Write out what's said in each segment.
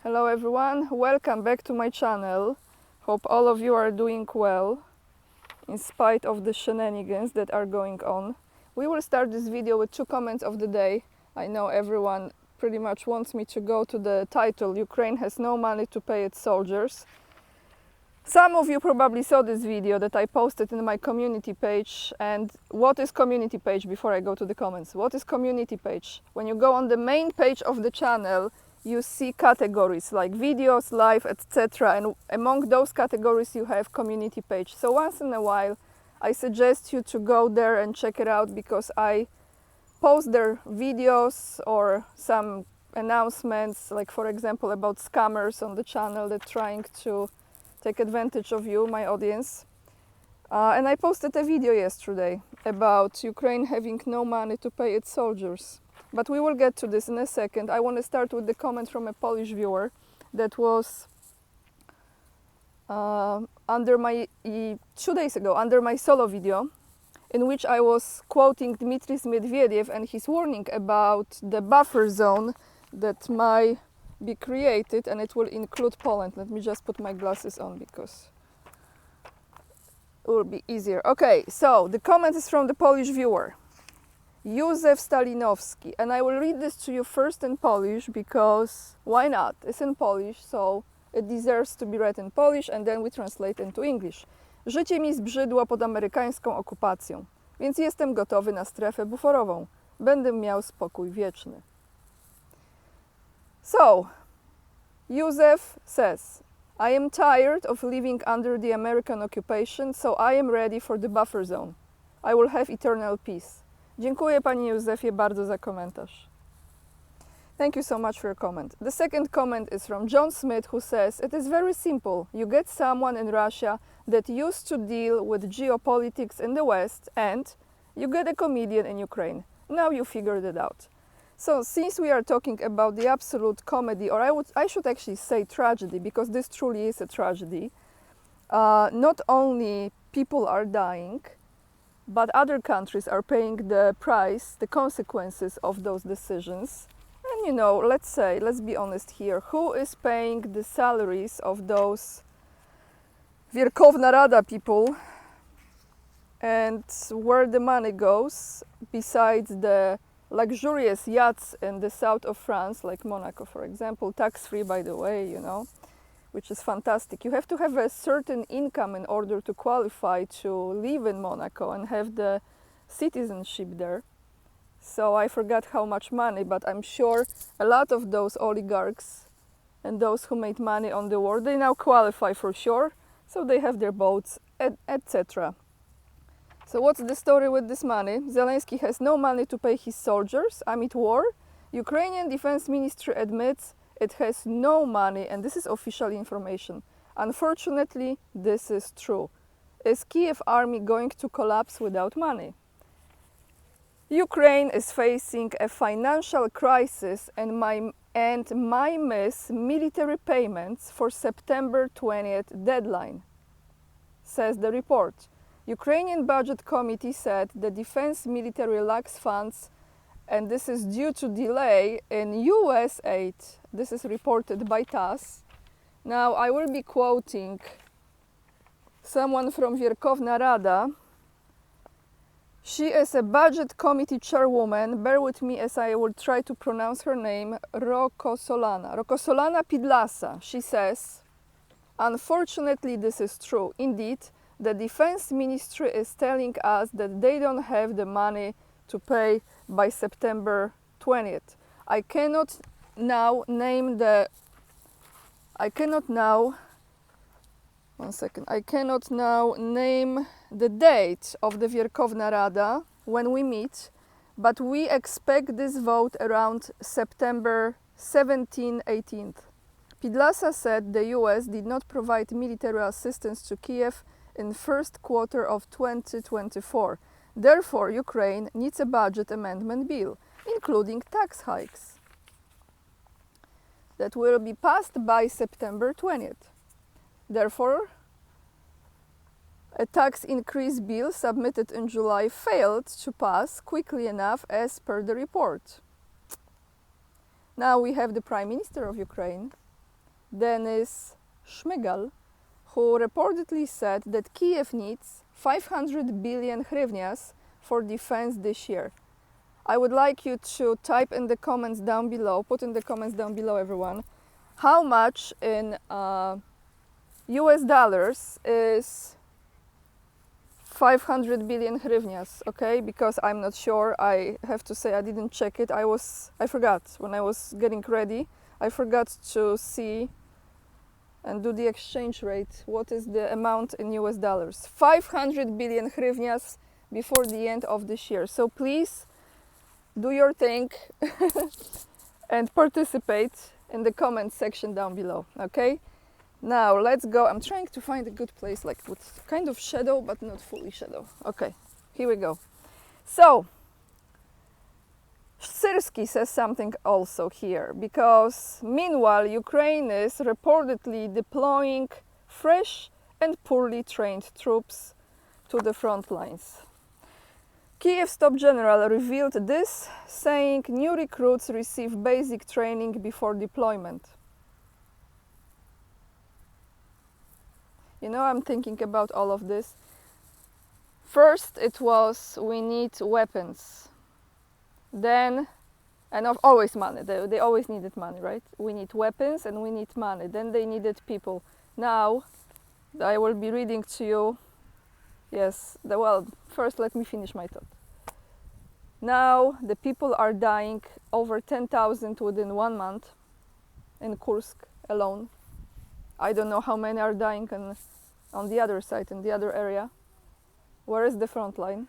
Hello everyone, welcome back to my channel. Hope all of you are doing well in spite of the shenanigans that are going on. We will start this video with two comments of the day. I know everyone pretty much wants me to go to the title, Ukraine has no money to pay its soldiers. Some of you probably saw this video that I posted in my community page. And what is community page before I go to the comments? What is community page? When you go on the main page of the channel, you see categories like videos, live, etc. And among those categories you have community page. So once in a while I suggest you to go there and check it out, because I post there videos or some announcements, like for example about scammers on the channel that trying to take advantage of you, my audience. And I posted a video yesterday about Ukraine having no money to pay its soldiers. But we will get to this in a second. I want to start with the comment from a Polish viewer that was under my 2 days ago, under my solo video, in which I was quoting Dmitry Medvedev and his warning about the buffer zone that might be created, and it will include Poland. Let me just put my glasses on because it will be easier. Okay, so the comment is from the Polish viewer, Józef Stalinowski, and I will read this to you first in Polish because why not? It's in Polish, so it deserves to be read in Polish, and then we translate into English. Życie mi zbrzydło pod amerykańską okupacją, więc jestem gotowy na strefę buforową. Będę miał spokój wieczny. So, Józef says, I am tired of living under the American occupation, so I am ready for the buffer zone. I will have eternal peace. Dziękuję Panie Józefie bardzo za komentarz. Thank you so much for your comment. The second comment is from John Smith, who says, it is very simple. You get someone in Russia that used to deal with geopolitics in the West, and you get a comedian in Ukraine. Now you figured it out. So since we are talking about the absolute comedy, or I should actually say tragedy, because this truly is a tragedy, not only people are dying, but other countries are paying the price, the consequences of those decisions. And you know, let's be honest here, who is paying the salaries of those Верховная Rada people, and where the money goes, besides the luxurious yachts in the south of France, like Monaco, for example, tax-free, by the way, you know, which is fantastic. You have to have a certain income in order to qualify to live in Monaco and have the citizenship there. So I forgot how much money, but I'm sure a lot of those oligarchs and those who made money on the war, they now qualify for sure. So they have their boats, etc. So what's the story with this money? Zelensky has no money to pay his soldiers amid war. Ukrainian Defense Ministry admits it has no money, and this is official information. Unfortunately, this is true. Is Kiev army going to collapse without money? Ukraine is facing a financial crisis and might miss military payments for September 20th deadline, says the report. Ukrainian Budget Committee said the defense military lacks funds, and this is due to delay in US aid. This is reported by TASS. Now I will be quoting someone from Верховная Rada. She is a budget committee chairwoman. Bear with me as I will try to pronounce her name. Rokosolana Pidlasa. She says, unfortunately this is true. Indeed, the defense ministry is telling us that they don't have the money to pay by September 20th. I cannot now name the date of the Верховная Rada when we meet, but we expect this vote around September 17-18th. Pidlasa said the US did not provide military assistance to Kiev in first quarter of 2024. Therefore, Ukraine needs a budget amendment bill, including tax hikes, that will be passed by September 20th. Therefore, a tax increase bill submitted in July failed to pass quickly enough as per the report. Now we have the Prime Minister of Ukraine Denis Shmygal, who reportedly said that Kiev needs 500 billion hryvnias for defense this year. I would like you to type in the comments down below, put in the comments down below, everyone, how much in US dollars is 500 billion hryvnias, okay? Because I'm not sure. I have to say I didn't check it. I forgot when I was getting ready. I forgot to see and do the exchange rate. What is the amount in US dollars? 500 billion hryvnias before the end of this year. So please do your thing and participate in the comment section down below, okay? Now let's go. I'm trying to find a good place, like with kind of shadow but not fully shadow. Okay, here we go. So Syrski says something also here, because meanwhile Ukraine is reportedly deploying fresh and poorly trained troops to the front lines. Kiev's top general revealed this, saying new recruits receive basic training before deployment. You know, I'm thinking about all of this. First it was, we need weapons. Then, and always money, they always needed money, right? We need weapons and we need money. Then they needed people. Now, I will be reading to you, yes, well, first let me finish my thought. Now, the people are dying, over 10,000 within 1 month in Kursk alone. I don't know how many are dying on the other side, in the other area. Where is the front line?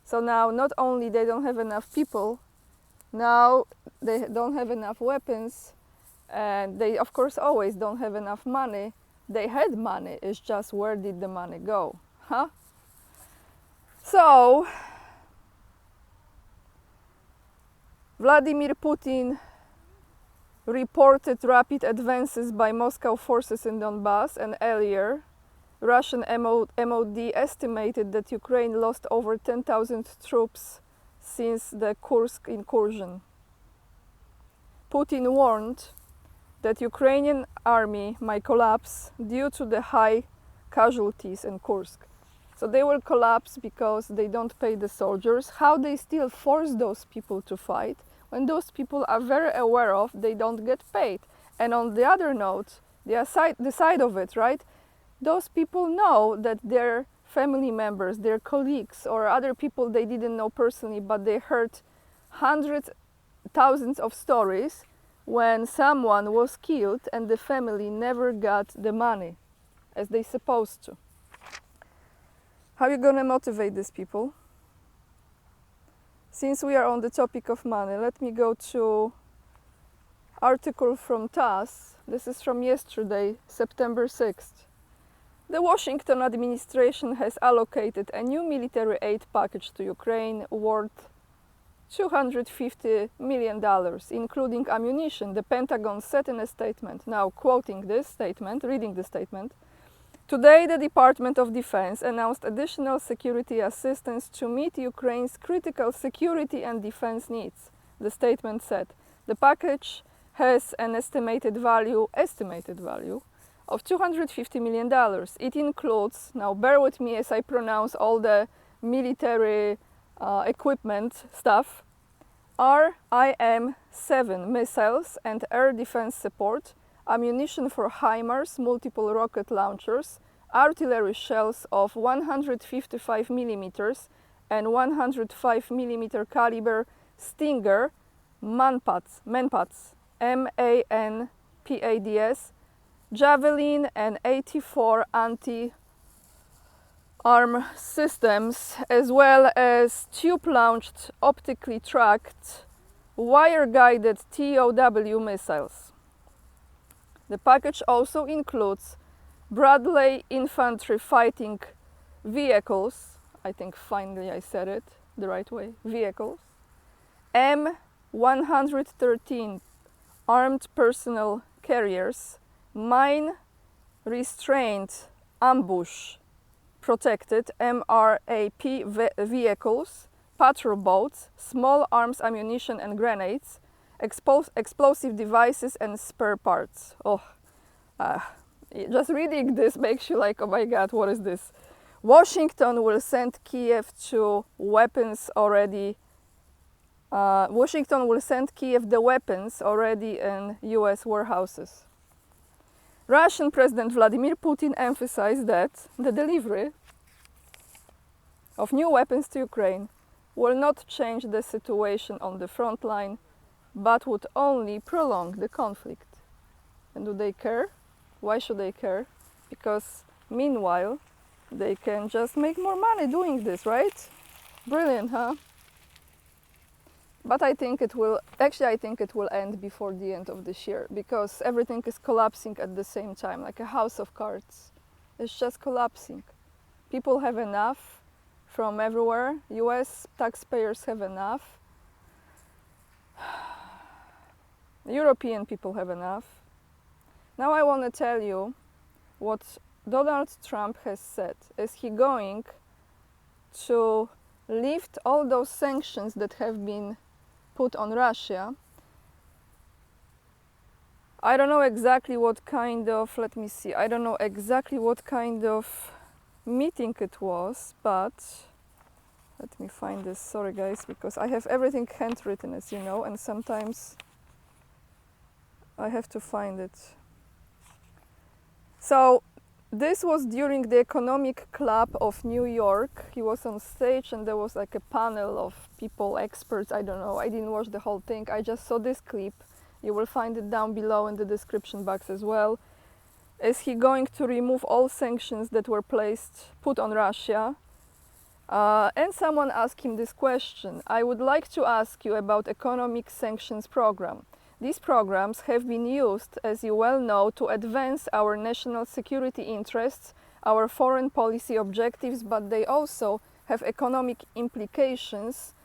So now not only they don't have enough people, now they don't have enough weapons, and they of course always don't have enough money. They had money, it's just where did the money go, huh? So Vladimir Putin reported rapid advances by Moscow forces in Donbass, and earlier Russian MOD estimated that Ukraine lost over 10,000 troops since the Kursk incursion. Putin warned that Ukrainian army might collapse due to the high casualties in Kursk. So they will collapse because they don't pay the soldiers. How they still force those people to fight when those people are very aware of they don't get paid. And on the other note, the side of it, right? Those people know that their family members, their colleagues, or other people they didn't know personally, but they heard hundreds, thousands of stories when someone was killed and the family never got the money as they supposed to. How are you going to motivate these people? Since we are on the topic of money, let me go to article from TASS. This is from yesterday, September 6th. The Washington administration has allocated a new military aid package to Ukraine worth $250 million, including ammunition, the Pentagon said in a statement. Now, quoting this statement, reading the statement, today the Department of Defense announced additional security assistance to meet Ukraine's critical security and defense needs, the statement said. The package has an estimated value of $250 million. It includes, now bear with me as I pronounce all the military equipment stuff, RIM-7 missiles and air defense support, ammunition for HIMARS, multiple rocket launchers, artillery shells of 155 mm and 105 mm caliber Stinger manpads, MANPADS, Javelin and 84 anti-arm systems, as well as tube-launched, optically tracked, wire-guided TOW missiles. The package also includes Bradley infantry fighting vehicles, I think finally I said it the right way, vehicles, M113 armed personnel carriers, mine restrained ambush protected MRAP vehicles, patrol boats, small arms ammunition and grenades, explosive devices and spare parts. Oh, Just reading this makes you like, oh my God, what is this? Washington will send Kiev to weapons already. Washington will send Kiev the weapons already in US warehouses. Russian President Vladimir Putin emphasized that the delivery of new weapons to Ukraine will not change the situation on the front line, but would only prolong the conflict. And do they care? Why should they care? Because meanwhile, they can just make more money doing this, right? Brilliant, huh? But I think it will end before the end of this year, because everything is collapsing at the same time, like a house of cards. It's just collapsing. People have enough from everywhere. US taxpayers have enough. European people have enough. Now I want to tell you what Donald Trump has said. Is he going to lift all those sanctions that have been put on Russia? I don't know exactly what kind of, I don't know exactly what kind of meeting it was, but let me find this. Sorry guys, because I have everything handwritten, as you know, and sometimes I have to find it. So this was during the Economic Club of New York. He was on stage and there was like a panel of people, experts, I don't know. I didn't watch the whole thing. I just saw this clip. You will find it down below in the description box as well. Is he going to remove all sanctions that were put on Russia? And someone asked him this question. I would like to ask you about economic sanctions program. These programs have been used, as you well know, to advance our national security interests, our foreign policy objectives, but they also have economic implications.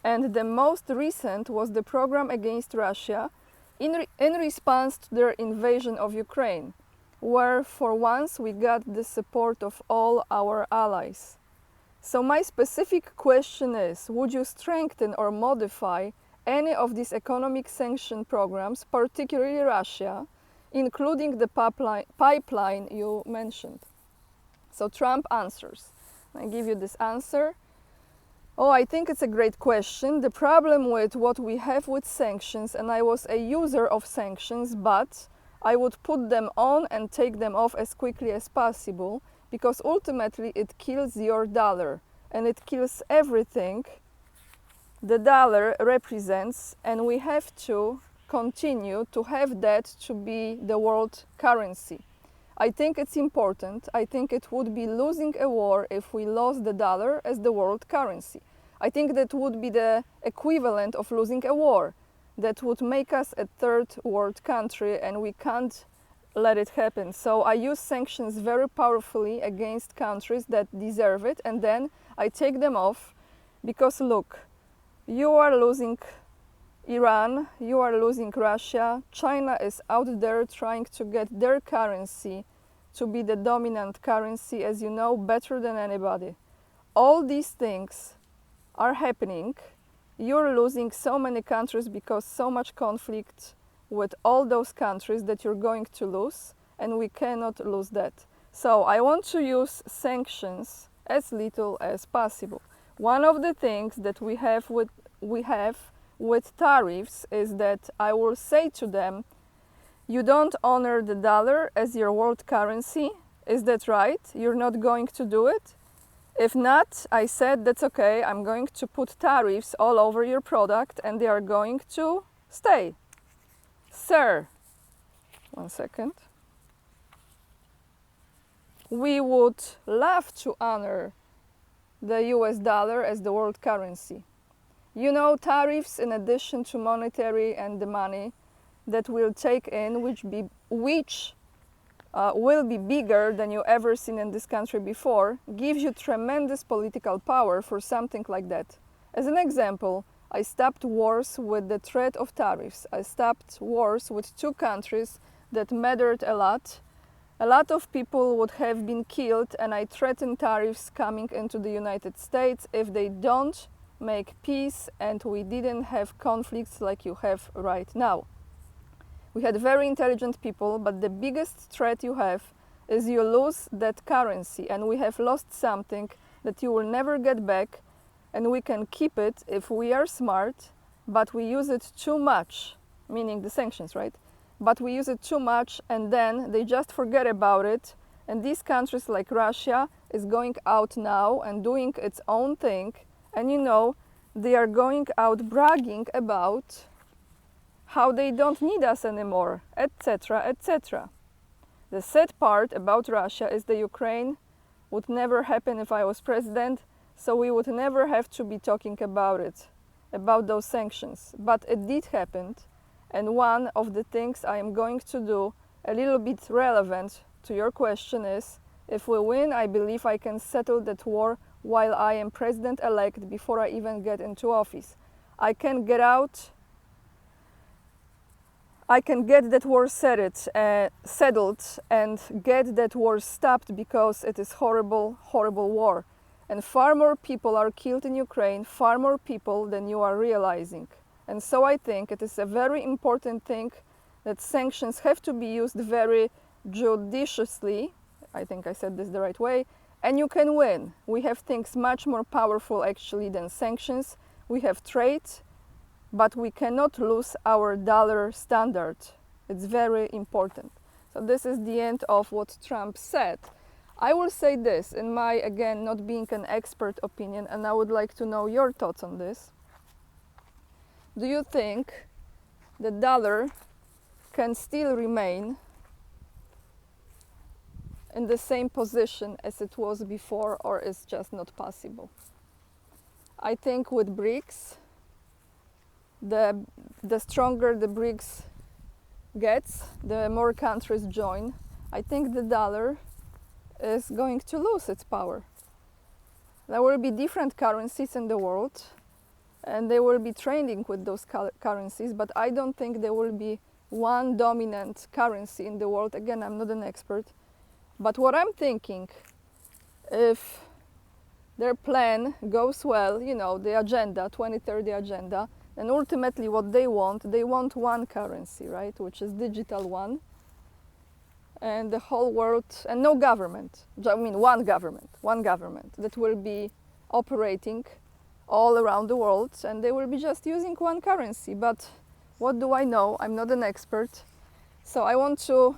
And the most recent was the program against Russia in response to their invasion of Ukraine, where for once we got the support of all our allies. So my specific question is, would you strengthen or modify any of these economic sanction programs, particularly Russia, including the pipeline you mentioned? So Trump answers. I give you this answer. Oh, I think it's a great question. The problem with what we have with sanctions, and I was a user of sanctions, but I would put them on and take them off as quickly as possible, because ultimately it kills your dollar and it kills everything the dollar represents, and we have to continue to have that to be the world currency. I think it's important. I think it would be losing a war if we lost the dollar as the world currency. I think that would be the equivalent of losing a war. That would make us a third world country, and we can't let it happen. So I use sanctions very powerfully against countries that deserve it, and then I take them off, because look, you are losing Iran, you are losing Russia, China is out there trying to get their currency to be the dominant currency, as you know, better than anybody. All these things are happening. You're losing so many countries because so much conflict with all those countries that you're going to lose, and we cannot lose that. So I want to use sanctions as little as possible. One of the things that we have with tariffs is that I will say to them, you don't honor the dollar as your world currency. Is that right? You're not going to do it? If not, I said, that's okay. I'm going to put tariffs all over your product and they are going to stay. Sir, 1 second. We would love to honor the US dollar as the world currency. You know, tariffs in addition to monetary and the money that we'll take in, which will be bigger than you ever seen in this country before, gives you tremendous political power for something like that. As an example, I stopped wars with the threat of tariffs. I stopped wars with 2 countries that mattered a lot. A lot of people would have been killed, and I threatened tariffs coming into the United States if they don't make peace and we didn't have conflicts like you have right now. We had very intelligent people, but the biggest threat you have is you lose that currency, and we have lost something that you will never get back, and we can keep it if we are smart, but we use it too much, meaning the sanctions, right? But we use it too much, and then they just forget about it, and these countries like Russia is going out now and doing its own thing, and you know, they are going out bragging about how they don't need us anymore, etc., etc. The sad part about Russia is that Ukraine would never happen if I was president, so we would never have to be talking about it, about those sanctions. But it did happen, and one of the things I am going to do, a little bit relevant to your question, is if we win, I believe I can settle that war while I am president-elect before I even get into office. I can get out, I can get that war settled and get that war stopped, because it is horrible, horrible war. And far more people are killed in Ukraine, far more people than you are realizing. And so I think it is a very important thing that sanctions have to be used very judiciously. I think I said this the right way. And you can win. We have things much more powerful actually than sanctions. We have trade, but we cannot lose our dollar standard. It's very important. So this is the end of what Trump said. I will say this, in my, again, not being an expert opinion, and I would like to know your thoughts on this. Do you think the dollar can still remain in the same position as it was before, or is just not possible? I think with BRICS, the stronger the BRICS gets, the more countries join, I think the dollar is going to lose its power. There will be different currencies in the world, and they will be trading with those currencies, but I don't think there will be one dominant currency in the world. Again, I'm not an expert, but what I'm thinking, if their plan goes well, you know, the agenda, 2030 agenda, and ultimately what they want one currency, right, which is digital one, and the whole world, and no government, I mean one government that will be operating all around the world, and they will be just using one currency. But what do I know? I'm not an expert. So I want to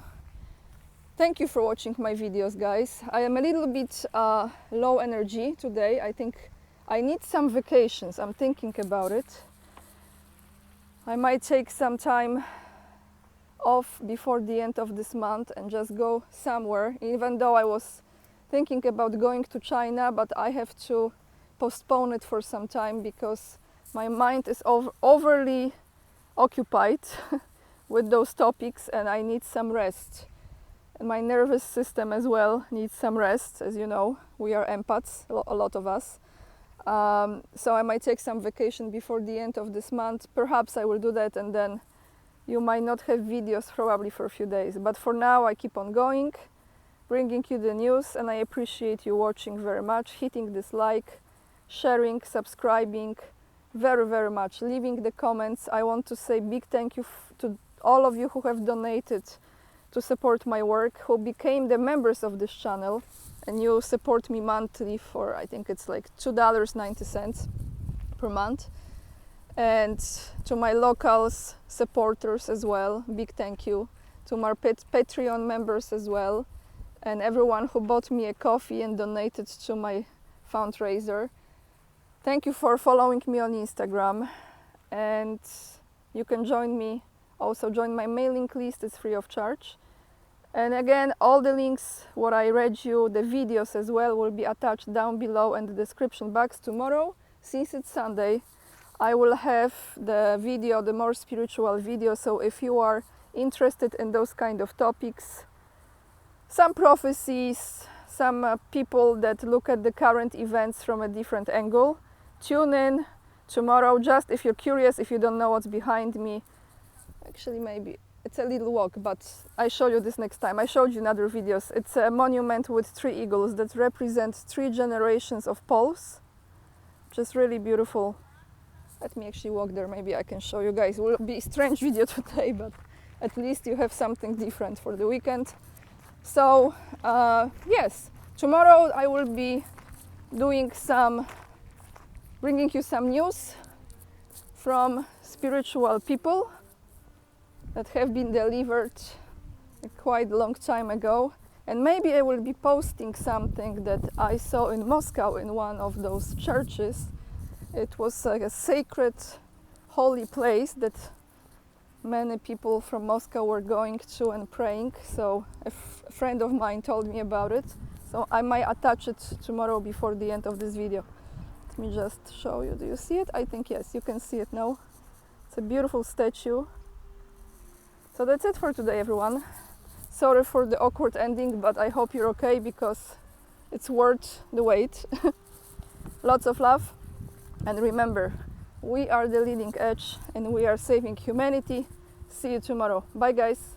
thank you for watching my videos, guys. I am a little bit low energy today. I think I need some vacations. I'm thinking about it. I might take some time off before the end of this month and just go somewhere, even though I was thinking about going to China, but I have to postpone it for some time because my mind is overly occupied with those topics, and I need some rest. And my nervous system as well needs some rest. As you know, we are empaths, a lot of us. So I might take some vacation before the end of this month. Perhaps I will do that, and then you might not have videos probably for a few days. But for now, I keep on going, bringing you the news, and I appreciate you watching very much, hitting this like, sharing, subscribing, very, very much, leaving the comments. I want to say big thank you to all of you who have donated to support my work, who became the members of this channel, and you support me monthly for, I think it's like $2.90 per month. And to my locals supporters as well, big thank you. To my Patreon members as well, and everyone who bought me a coffee and donated to my fundraiser. Thank you for following me on Instagram, and you can join me, also join my mailing list, it's free of charge. And again, all the links, what I read you, the videos as well, will be attached down below in the description box. Tomorrow, since it's Sunday, I will have the video, the more spiritual video, so if you are interested in those kind of topics, some prophecies, some people that look at the current events from a different angle, tune in tomorrow. Just if you're curious, if you don't know what's behind me, actually maybe it's a little walk, but I show you this next time. I showed you in other videos. It's a monument with 3 eagles that represents 3 generations of Poles, which is really beautiful. Let me actually walk there, maybe I can show you guys. It will be a strange video today, but at least you have something different for the weekend. So yes, tomorrow I will be bringing you some news from spiritual people that have been delivered a quite long time ago, and maybe I will be posting something that I saw in Moscow in one of those churches. It was like a sacred holy place that many people from Moscow were going to and praying, so a friend of mine told me about it, so I might attach it tomorrow before the end of this video. Let me just show you. Do you see it? I think yes, you can see it now. It's a beautiful statue. So that's it for today, everyone. Sorry for the awkward ending, but I hope you're okay because it's worth the wait. Lots of love, and remember, we are the leading edge and we are saving humanity. See you tomorrow. Bye guys.